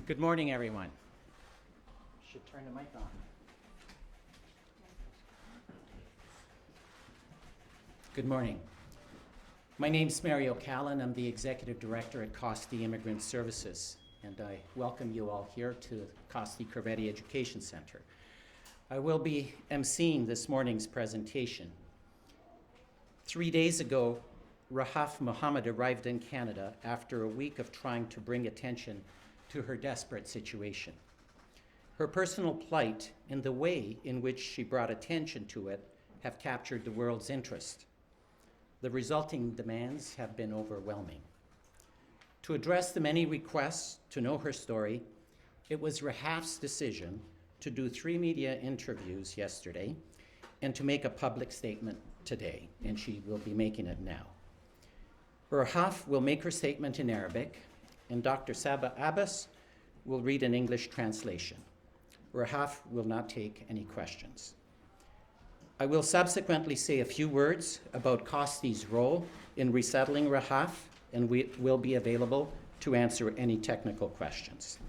Good morning, everyone. Should turn the mic on. Good morning. My name is Mary O'Callaghan. I'm the Executive Director at Costi Immigrant Services, and I welcome you all here to Costi Corvetti Education Center. I will be emceeing this morning's presentation. 3 days ago, Rahaf Mohammed arrived in Canada after a week of trying to bring attention to her desperate situation. Her personal plight and the way in which she brought attention to it have captured the world's interest. The resulting demands have been overwhelming. To address the many requests to know her story, it was Rahaf's decision to do 3 media interviews yesterday and to make a public statement today, and she will be making it now. Rahaf will make her statement in Arabic, and Dr. Saba Abbas will read an English translation. Rahaf will not take any questions. I will subsequently say a few words about Costi's role in resettling Rahaf, and we will be available to answer any technical questions.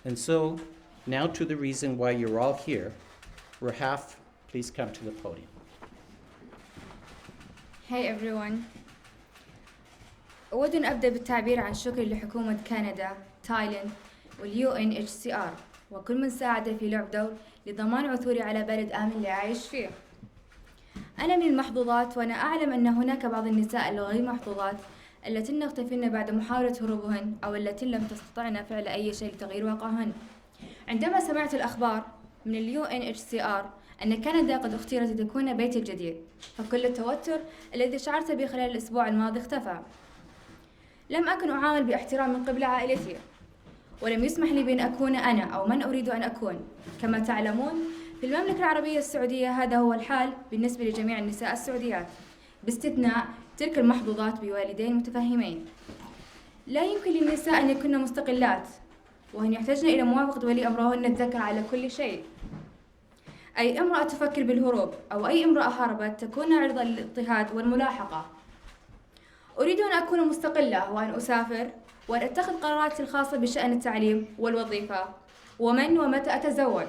And so, now to the reason why you're all here. Rahaf, please come to the podium. Hey everyone. أود أن أبدأ بالتعبير عن شكري لحكومة كندا، تايلاند والUNHCR وكل من ساعد في لعب دور لضمان عثوري على بلد آمن لأعيش فيه. أنا من المحظوظات وأنا أعلم أن هناك بعض النساء الغير محظوظات اللتين اختفين بعد محاولة هروبهن أو اللتين لم تستطعن فعل أي شيء لتغيير واقعهن. عندما سمعت الأخبار من الUNHCR أن كندا قد اختيرت لتكون بيتي الجديد، فكل التوتر الذي شعرت به خلال الأسبوع الماضي اختفى. لم أكن أعامل باحترام من قبل عائلتي، ولم يسمح لي بأن أكون أنا أو من أريد أن أكون. كما تعلمون، في المملكة العربية السعودية هذا هو الحال بالنسبة لجميع النساء السعوديات، باستثناء تلك المحظوظات بوالدين متفهمين. لا يمكن للنساء أن يكون مستقلات، وهن يحتاجن إلى موافقة ولي أمرهن الذكر على كل شيء. أي امرأة تفكر بالهروب أو أي امرأة هربت تكون عرضة للاضطهاد والملاحقة. أريد أن أكون مستقلة وأن أسافر وأن أتخذ قراراتي الخاصة بشأن التعليم والوظيفة ومن ومتى أتزوج.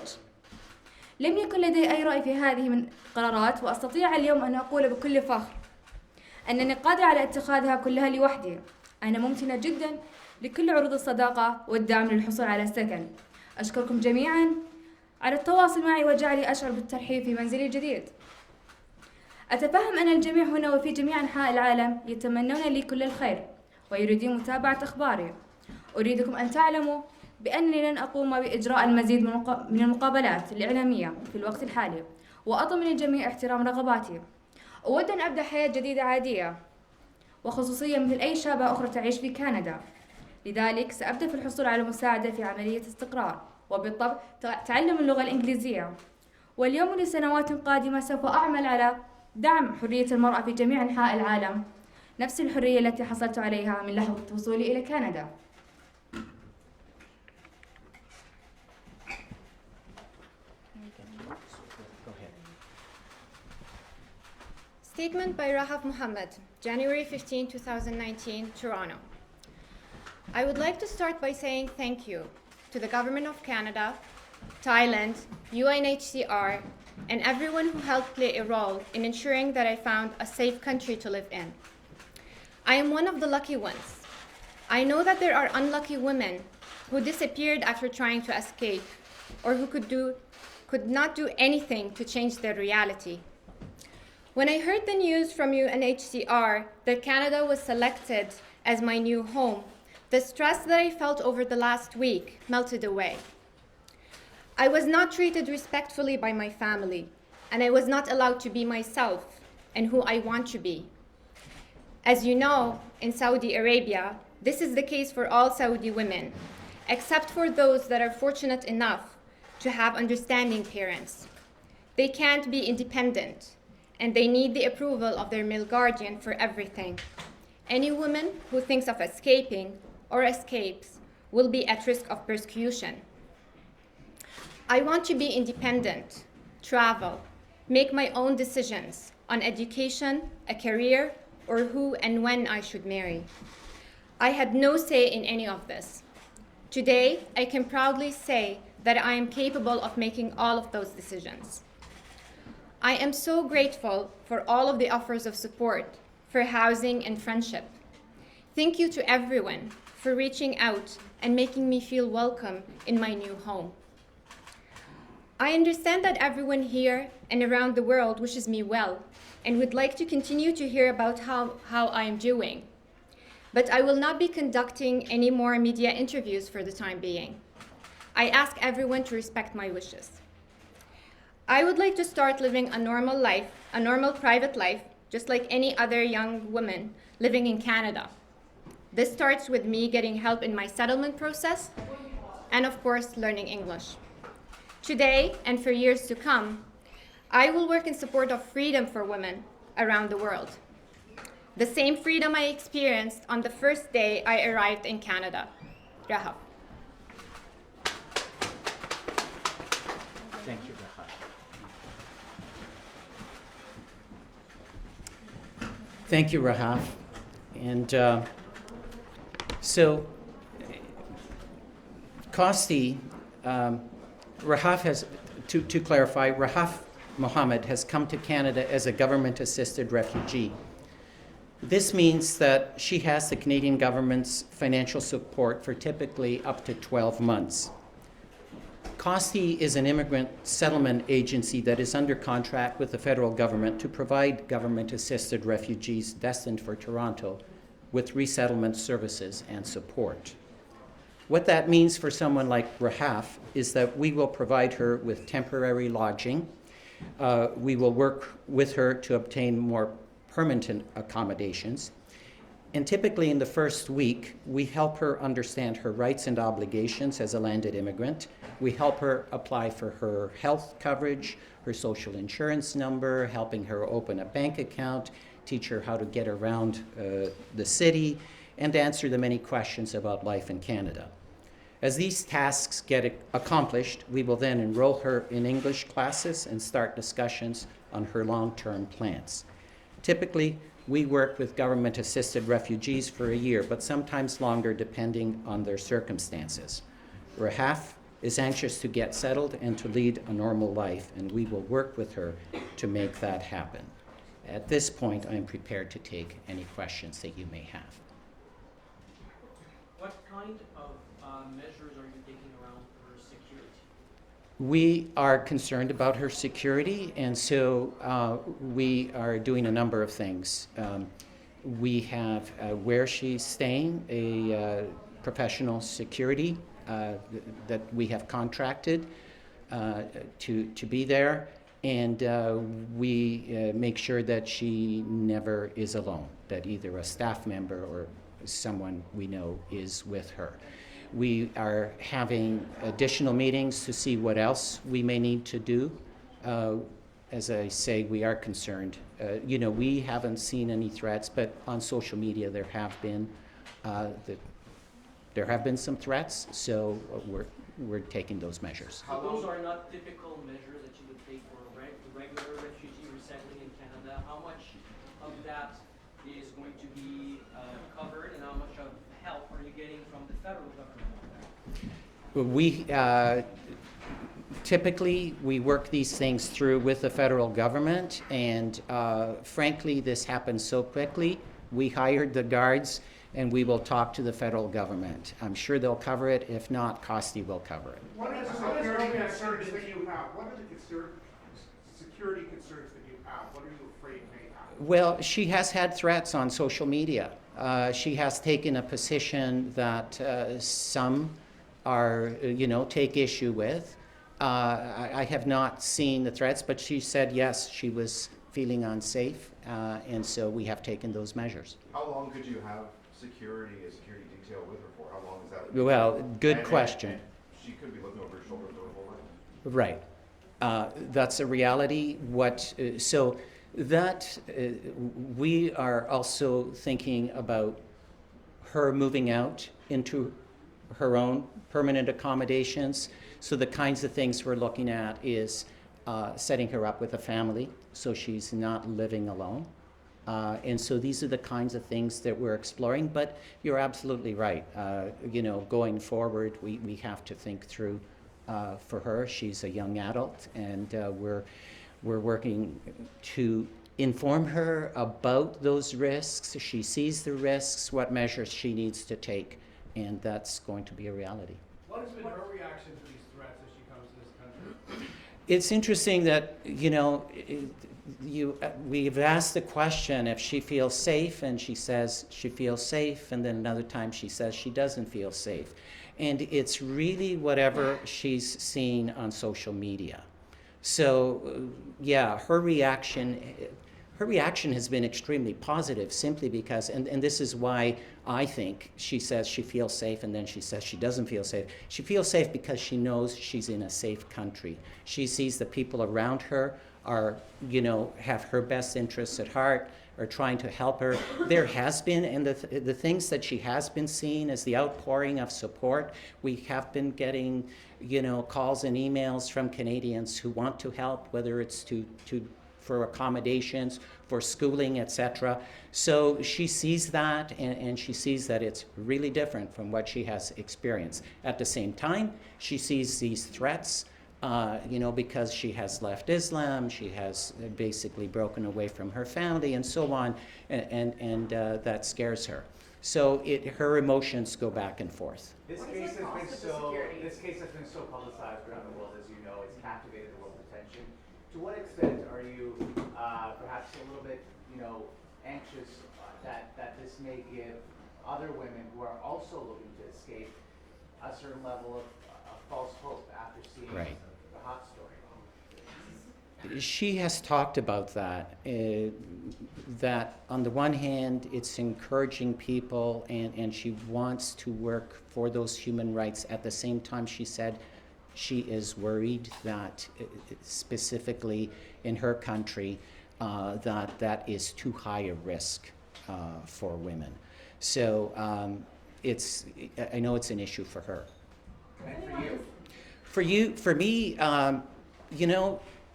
لم يكن لدي أي رأي في هذه من القرارات، وأستطيع اليوم أن أقول بكل فخر أنني قادرة على اتخاذها كلها لوحدي. أنا ممتنة جدا لكل عروض الصداقة والدعم للحصول على سكن. أشكركم جميعا على التواصل معي وجعلي أشعر بالترحيب في منزلي الجديد. أتفهم أن الجميع هنا وفي جميع أنحاء العالم يتمنون لي كل الخير ويريدون متابعة أخباري. أريدكم أن تعلموا بأنني لن أقوم بإجراء المزيد من المقابلات الإعلامية في الوقت الحالي، وأطلب من الجميع احترام رغباتي. أود أن أبدأ حياة جديدة عادية وخصوصية مثل أي شابة أخرى تعيش في كندا. لذلك سأبدأ في الحصول على مساعدة في عملية استقرار، وبالطبع تعلم اللغة الإنجليزية. واليوم لسنوات قادمة سوف أعمل على دعم حرية المرأة في جميع أنحاء العالم، نفس الحرية التي حصلت عليها من لحظة وصولي إلى كندا. Statement by Rahaf Mohammed, January 15, 2019, Toronto. I would like to start by saying thank you to the Government of Canada, Thailand, UNHCR, and everyone who helped play a role in ensuring that I found a safe country to live in. I am one of the lucky ones. I know that there are unlucky women who disappeared after trying to escape, or who could not do anything to change their reality. When I heard the news from UNHCR that Canada was selected as my new home, the stress that I felt over the last week melted away. I was not treated respectfully by my family, and I was not allowed to be myself and who I want to be. As you know, in Saudi Arabia, this is the case for all Saudi women, except for those that are fortunate enough to have understanding parents. They can't be independent, and they need the approval of their male guardian for everything. Any woman who thinks of escaping or escapes will be at risk of persecution. I want to be independent, travel, make my own decisions on education, a career, or who and when I should marry. I had no say in any of this. Today, I can proudly say that I am capable of making all of those decisions. I am so grateful for all of the offers of support, for housing and friendship. Thank you to everyone for reaching out and making me feel welcome in my new home. I understand that everyone here and around the world wishes me well and would like to continue to hear about how I am doing. But I will not be conducting any more media interviews for the time being. I ask everyone to respect my wishes. I would like to start living a normal life, a normal private life, just like any other young woman living in Canada. This starts with me getting help in my settlement process and, of course, learning English. Today, and for years to come, I will work in support of freedom for women around the world. The same freedom I experienced on the first day I arrived in Canada. Rahaf. Thank you, Rahaf. Thank you, Rahaf. And so, Kosti, Rahaf has, to clarify, Rahaf Mohammed has come to Canada as a government-assisted refugee. This means that she has the Canadian government's financial support for typically up to 12 months. Kosti is an immigrant settlement agency that is under contract with the federal government to provide government-assisted refugees destined for Toronto with resettlement services and support. What that means for someone like Rahaf is that we will provide her with temporary lodging. We will work with her to obtain more permanent accommodations. And typically in the first week, we help her understand her rights and obligations as a landed immigrant. We help her apply for her health coverage, her social insurance number, helping her open a bank account, teach her how to get around the city, and answer the many questions about life in Canada. As these tasks get accomplished, we will then enroll her in English classes and start discussions on her long-term plans. Typically, we work with government-assisted refugees for a year, but sometimes longer depending on their circumstances. Rahaf is anxious to get settled and to lead a normal life, and we will work with her to make that happen. At this point, I am prepared to take any questions that you may have. What kind of measures are you taking around her security? We are concerned about her security, and so we are doing a number of things. We have where she's staying, a professional security that we have contracted to be there, and we make sure that she never is alone, that either a staff member or someone we know is with her. We are having additional meetings to see what else we may need to do. As I say, we are concerned. We haven't seen any threats, but on social media there have been some threats, so we're taking those measures. So those are not typical measures that you would take for a regular refugee resettling in Canada. How much of that is going to be covered, and how much of help are you getting from the federal government? We typically work these things through with the federal government, and frankly, this happened so quickly. We hired the guards, and we will talk to the federal government. I'm sure they'll cover it. If not, Kosti will cover it. What are the security concerns that you have? What are the security concerns that you have? What are you afraid may happen? Well, she has had threats on social media. She has taken a position that some are, take issue with. I have not seen the threats, but she said yes, she was feeling unsafe, and so we have taken those measures. How long could you have a security detail with her for? How long is that? Well, good question. And she could be looking over her shoulder the whole life. Right. That's a reality. We are also thinking about her moving out into her own permanent accommodations. So the kinds of things we're looking at is setting her up with a family so she's not living alone. And so these are the kinds of things that we're exploring, but you're absolutely right. Going forward, we have to think through for her. She's a young adult, and we're working to inform her about those risks. She sees the risks, what measures she needs to take, and that's going to be a reality. What has been her reaction to these threats as she comes to this country? It's interesting that, we've asked the question if she feels safe, and she says she feels safe, and then another time she says she doesn't feel safe. And it's really whatever she's seen on social media. So, her reaction has been extremely positive, simply because, and this is why I think she says she feels safe and then she says she doesn't feel safe. She feels safe because she knows she's in a safe country. She sees the people around her are, have her best interests at heart, are trying to help her. There has been, and the things that she has been seeing is the outpouring of support. We have been getting, calls and emails from Canadians who want to help, whether it's for accommodations, for schooling, etc. So she sees that, and she sees that it's really different from what she has experienced. At the same time, she sees these threats, because she has left Islam, she has basically broken away from her family, and so on, and that scares her. So her emotions go back and forth. This case has been so publicized around the world, as you know. It's captivated the world's attention. To what extent are you perhaps a little bit, anxious that this may give other women who are also looking to escape a certain level of false hope after seeing the hot story? She has talked about that, that on the one hand, it's encouraging people, and she wants to work for those human rights. At the same time, she said she is worried that, specifically in her country, that is too high a risk for women. So I know it's an issue for her. And for you? For me,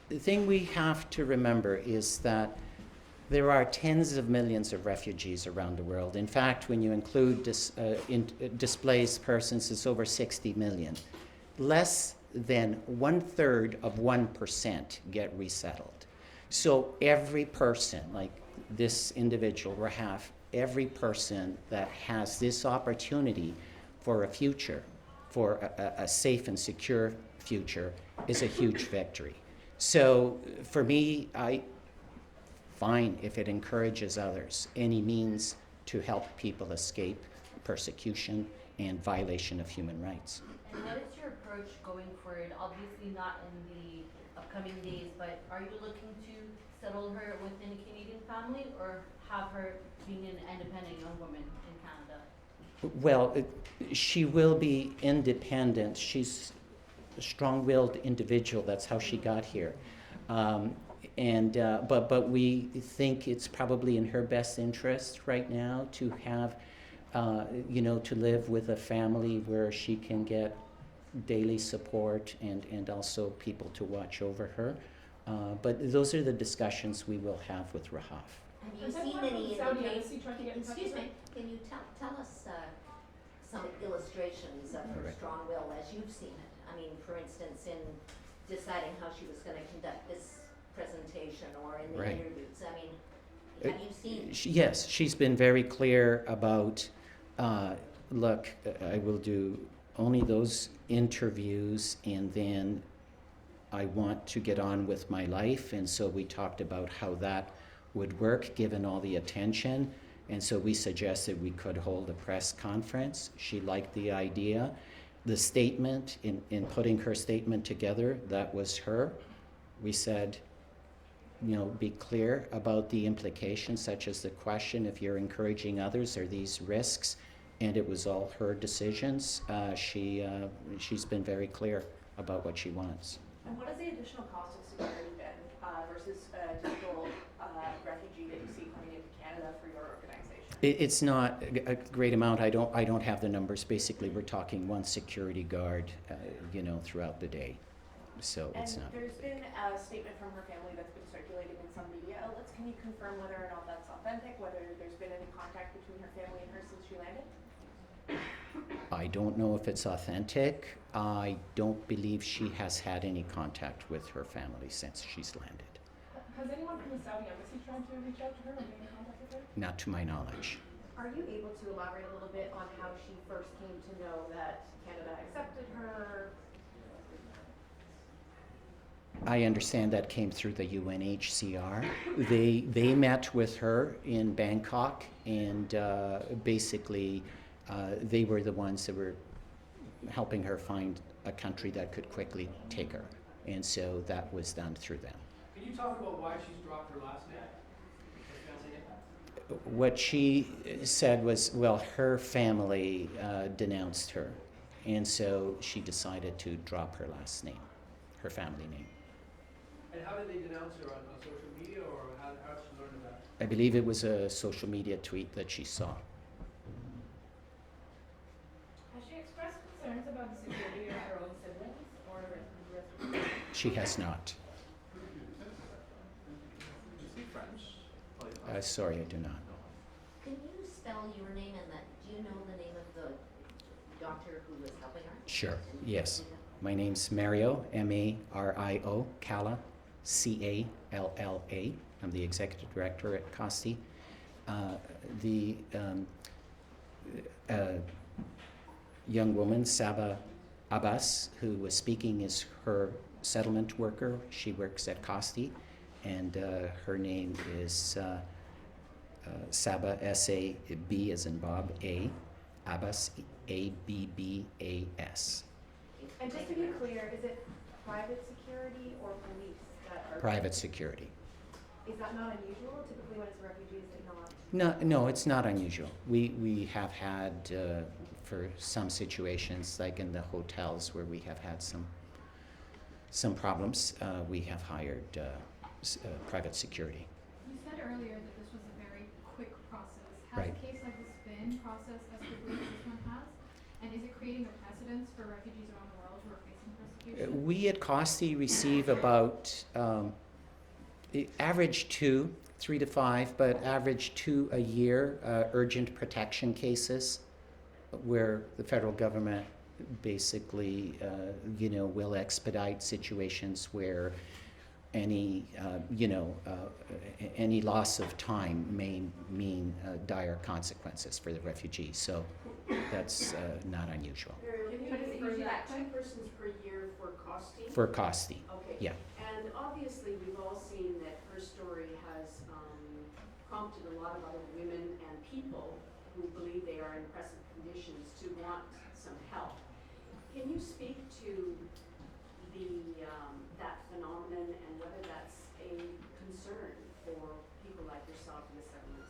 the thing we have to remember is that there are tens of millions of refugees around the world. In fact, when you include displaced persons, it's over 60 million. Less than 1/3 of 1% get resettled. So every person, like this individual, Rahaf, every person that has this opportunity for a future, for a safe and secure future, is a huge victory. So for me, fine if it encourages others, any means to help people escape persecution and violation of human rights. And what is your approach going forward? Obviously not in the upcoming days, but are you looking to settle her within a Canadian family, or have her being an independent young woman in Canada? Well, she will be independent. She's a strong-willed individual. That's how she got here. But we think it's probably in her best interest right now to have, to live with a family where she can get daily support and also people to watch over her. But those are the discussions we will have with Rahaf. Have you seen any indications? Excuse me, can you tell us some illustrations of her strong will as you've seen it? I mean, for instance, in deciding how she was going to conduct this presentation or in the interviews. I mean, have you seen? Yes, she's been very clear about, look, I will do only those interviews, and then I want to get on with my life. And so we talked about how that would work given all the attention. And so we suggested we could hold a press conference. She liked the idea. The statement, in putting her statement together, that was her. We said, be clear about the implications, such as the question, if you're encouraging others, are these risks? And it was all her decisions. She's been very clear about what she wants. And what is the additional cost of security then versus a typical refugee that you see coming into Canada for your organization? It's not a great amount. I don't have the numbers. Basically, we're talking one security guard, throughout the day. So it's And not. there's been a statement from her family that's been circulating in some media outlets. Can you confirm whether or not that's authentic, whether there's been any contact between her family and her since she landed? I don't know if it's authentic. I don't believe she has had any contact with her family since she's landed. Has anyone from the Saudi embassy tried to reach out to her or get in contact with her? Not to my knowledge. Are you able to elaborate a little bit on how she first came to know that Canada accepted her? I understand that came through the UNHCR. They met with her in Bangkok, and basically they were the ones that were helping her find a country that could quickly take her, and so that was done through them. Can you talk about why she's dropped her last name? Her family name? What she said was, well, her family denounced her, and so she decided to drop her last name, her family name. And how did they denounce her, on social media, or how did she learn of that? I believe it was a social media tweet that she saw. Has she expressed concerns about the security of her own siblings or the rest of the She has not. Do you speak French? Sorry, I do not. Can you spell your name and do you know the name of the doctor who was helping her? Sure, yes. My name's Mario, M-A-R-I-O, Calla, C-A-L-L-A. I'm the executive director at COSTI. The young woman, Saba Abbas, who was speaking, is her settlement worker. She works at COSTI, and her name is Saba, S-A-B as in Bob, A, Abbas, A-B-B-A-S. And just to be clear, is it private security or police that are? Private security. Is that not unusual? Typically when it's refugees, they not. No, it's not unusual. We have had, for some situations, like in the hotels where we have had some problems, we have hired private security. You said earlier that this was a very quick process. Has Right. a case like this been processed as quickly as this one has? And is it creating a precedence for refugees around the world who are facing persecution? We at COSTI receive about average 3 to 5, but average 2 a year urgent protection cases where the federal government basically, will expedite situations where any loss of time may mean dire consequences for the refugee. So that's not unusual. Can you confirm that 2 persons per year for COSTI? For COSTI, Okay. yeah. And obviously, we've all seen that her story has prompted a lot of other women and people who believe they are in present conditions to want some help. Can you speak to that phenomenon and whether that's a concern for people like yourself in the settlement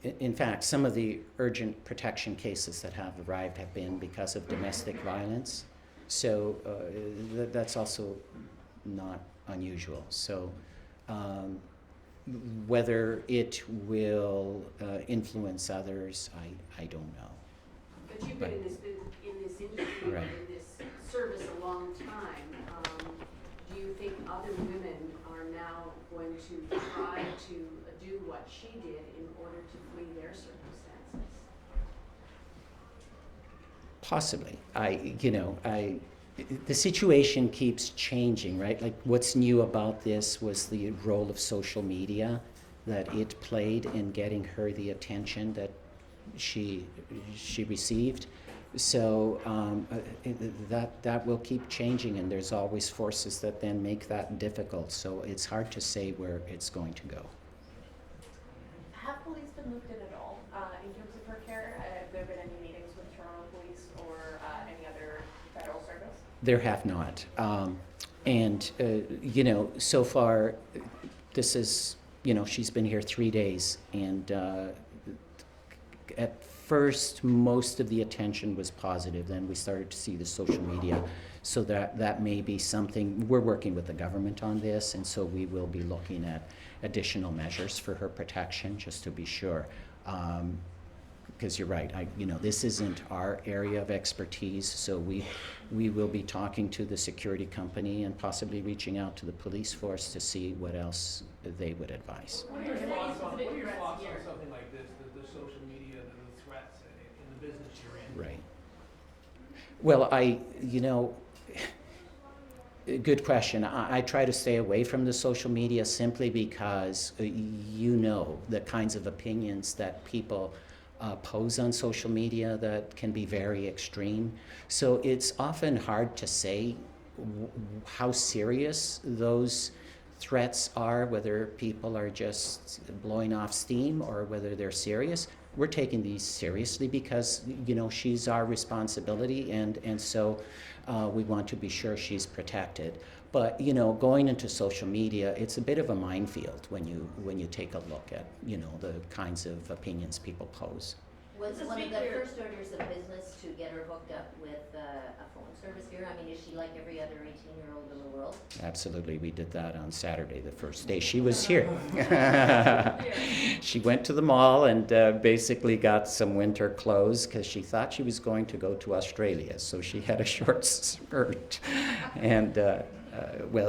services? In fact, some of the urgent protection cases that have arrived have been because of domestic violence. So that's also not unusual. So whether it will influence others, I don't know. But you've been in this industry, Right. in this service a long time. Do you think other women are now going to try to do what she did in order to flee their circumstances? Possibly. The situation keeps changing, right? Like what's new about this was the role of social media that it played in getting her the attention that she received. So that will keep changing, and there's always forces that then make that difficult. So it's hard to say where it's going to go. Have police been looped in at all in terms of her care? Have there been any meetings with Toronto Police or any other federal service? There have not. So far, this is, she's been here 3 days, and at first, most of the attention was positive. Then we started to see the social media. So that may be something. We're working with the government on this, and so we will be looking at additional measures for her protection, just to be sure. because you're right, this isn't our area of expertise, so we will be talking to the security company and possibly reaching out to the police force to see what else they would advise. What are your thoughts on something like this, the social media, the threats in the business you're in? Right. Well, good question. I try to stay away from the social media simply because the kinds of opinions that people pose on social media that can be very extreme. So it's often hard to say how serious those threats are, whether people are just blowing off steam or whether they're serious. We're taking these seriously because, she's our responsibility, and so we want to be sure she's protected. But, going into social media, it's a bit of a minefield when you take a look at, the kinds of opinions people pose. Was one of the first orders of business to get her hooked up with a phone service here? I mean, is she like every other 18-year-old in the world? Absolutely. We did that on Saturday, the first day she was here. She went to the mall and basically got some winter clothes because she thought she was going to go to Australia. So she had a short skirt. And,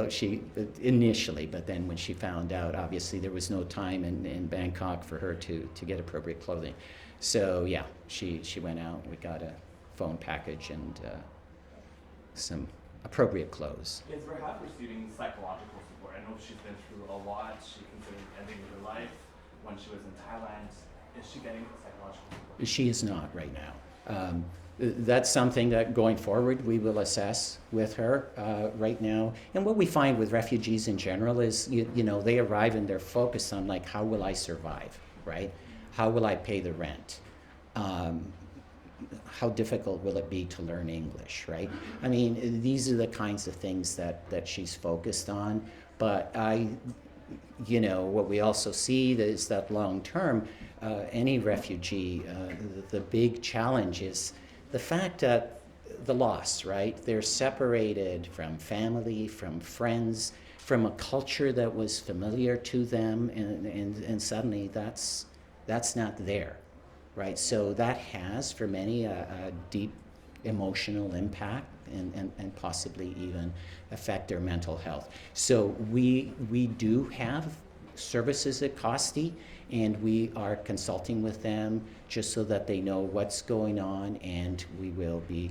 she initially, but then when she found out, obviously there was no time in Bangkok for her to get appropriate clothing. So yeah, she went out, we got a phone package and some appropriate clothes. Is Rahaf receiving psychological support? I know she's been through a lot. She considered ending her life when she was in Thailand. Is she getting psychological support? She is not right now. That's something that going forward we will assess with her right now. And what we find with refugees in general is, they arrive and they're focused on like, how will I survive, right? How will I pay the rent? How difficult will it be to learn English, right? I mean, these are the kinds of things that she's focused on. But what we also see is that long term, any refugee, the big challenge is the fact that the loss, right? They're separated from family, from friends, from a culture that was familiar to them, and suddenly that's not there, right? So that has, for many, a deep emotional impact and possibly even affect their mental health. So we do have services at Costi, and we are consulting with them just so that they know what's going on, and we will be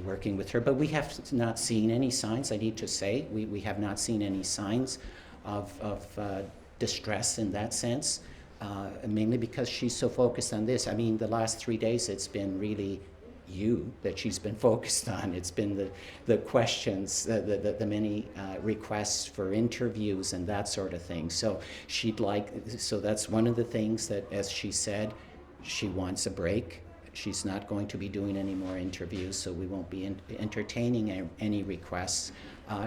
working with her. But we have not seen any signs, I need to say, we have not seen any signs of distress in that sense. Mainly because she's so focused on this. I mean, the last 3 days it's been really that she's been focused on. It's been the questions, the many requests for interviews and that sort of thing. So so that's one of the things that, as she said, she wants a break. She's not going to be doing any more interviews, so we won't be entertaining any requests.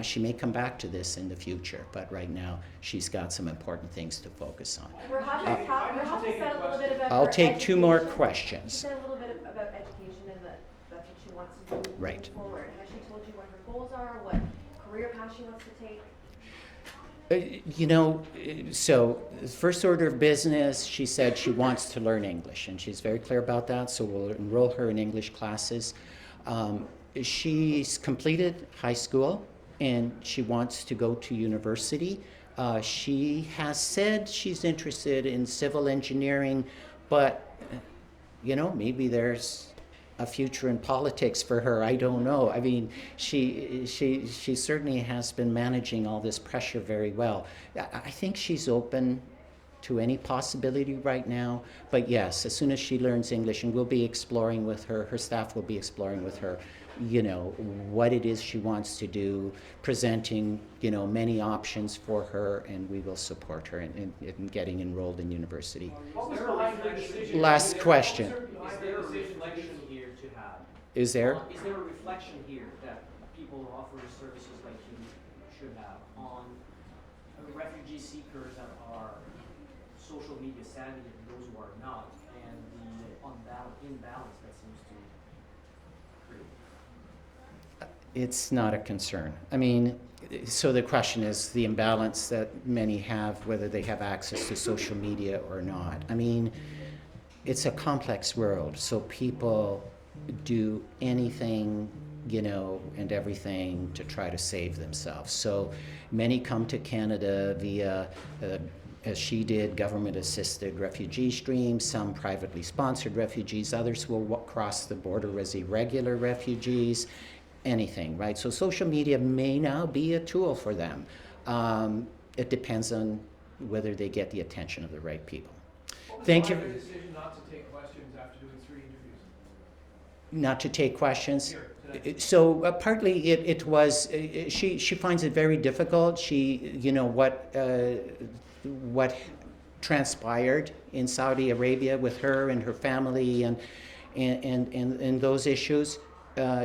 She may come back to this in the future, but right now she's got some important things to focus on. I'll take 2 more questions. She said a little bit about education and that's what she wants to do moving forward. Has she told you what her goals are, what career path she wants to take? So first order of business, she said she wants to learn English, and she's very clear about that, so we'll enroll her in English classes. She's completed high school, and she wants to go to university. She has said she's interested in civil engineering, but, maybe there's a future in politics for her. I don't know. I mean, she certainly has been managing all this pressure very well. I think she's open to any possibility right now. But yes, as soon as she learns English, and we'll be exploring with her, her staff will be exploring with her, what it is she wants to do, presenting, many options for her, and we will support her in getting enrolled in university. Last question. Is there a reflection here to have? Is there? Is there a reflection here that people who offer services like you should have on refugee seekers that are social media savvy and those who are not, and the imbalance that seems to create? It's not a concern. I mean, so the question is the imbalance that many have, whether they have access to social media or not. I mean, it's a complex world, so people do anything, you know, and everything to try to save themselves. So many come to Canada via, as she did, government-assisted refugee streams, some privately sponsored refugees, others will cross the border as irregular refugees, anything, right? So social media may now be a tool for them. It depends on whether they get the attention of the right people. Thank you. Why the decision not to take questions after doing 3 interviews? Not to take questions. Here, today. So partly it was, she finds it very difficult. She, you know, what transpired in Saudi Arabia with her and her family and those issues.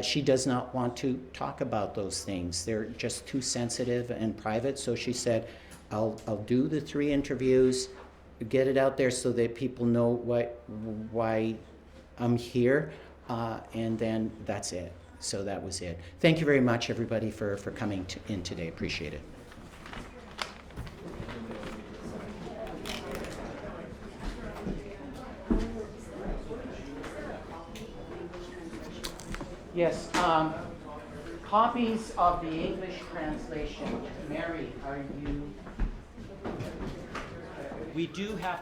She does not want to talk about those things. They're just too sensitive and private. So she said, I'll do the 3 interviews, get it out there so that people know why I'm here, and then that's it. So that was it. Thank you very much, everybody, for coming in today. Appreciate it. Yes, copies of the English translation. Mary, are you? We do have